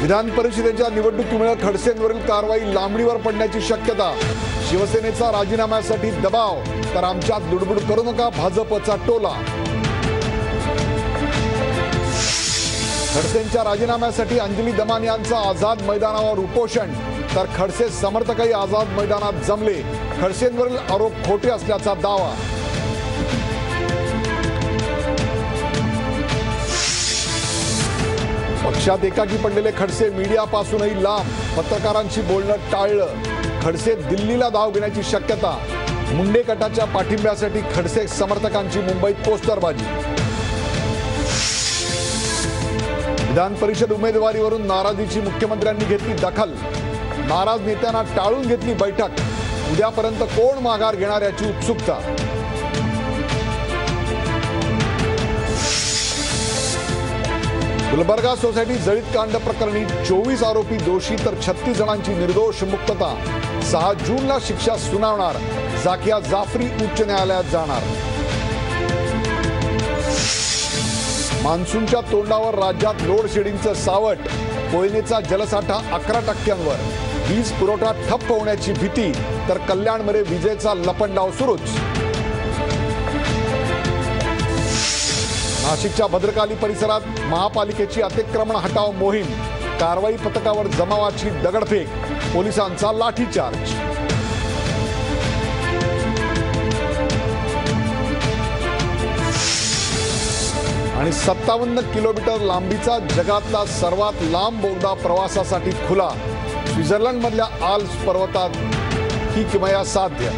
विधान परिषदेच्या निवडणुकीमुळे खडसेंवरील कारवाई लांबणीवर पडण्याची शक्यता। शिवसेनेचा राजीनाम्यासाठी दबाव तर आमच्यात लुडबुड करू नका, भाजपचा टोला। खडसेंच्या राजीनाम्यासाठी अंजली दमान यांचं आझाद मैदानावर उपोषण, तर खडसे समर्थकही आझाद मैदानात जमले। खडसेंवरील आरोप खोटे असल्याचा दावा। पक्षात एकाकी पडलेले खडसे मीडियापासूनही लांब, पत्रकारांशी बोलणं टाळलं। खडसे दिल्लीला धाव घेण्याची शक्यता। मुंडे गटाच्या पाठिंब्यासाठी खडसे समर्थकांची मुंबईत पोस्टरबाजी। विधान परिषद उमेदवारीवरून नाराजीची मुख्यमंत्र्यांनी घेतली दखल। नाराज नेत्यांना टाळून घेतली बैठक। उद्यापर्यंत कोण माघार घेणार याची उत्सुकता। गुलबर्गा सोसायटी जळीत कांड प्रकरणी 24 आरोपी दोषी तर 36 जणांची निर्दोष मुक्तता। 6 जूनला शिक्षा सुनावणार। जाकिया जाफरी उच्च न्यायालयात जाणार। मान्सूनच्या तोंडावर राज्यात लोड शेडिंगचं सावट। कोयनेचा जलसाठा 11%वर। वीज पुरवठा ठप्प होण्याची भीती, तर कल्याणमध्ये विजेचा लपंडाव सुरूच। नाशिकच्या भद्रकाली परिसरात महापालिकेची अतिक्रमण हटाव मोहीम। कारवाई पथकावर जमावाची दगडफेक, पोलिसांचा लाठीचार्ज। आणि 57 किलोमीटर लांबीचा जगातला सर्वात लांब बोगदा प्रवासासाठी खुला। स्वित्झर्लंडमधल्या आल्प्स पर्वतात ही किमया साध्य।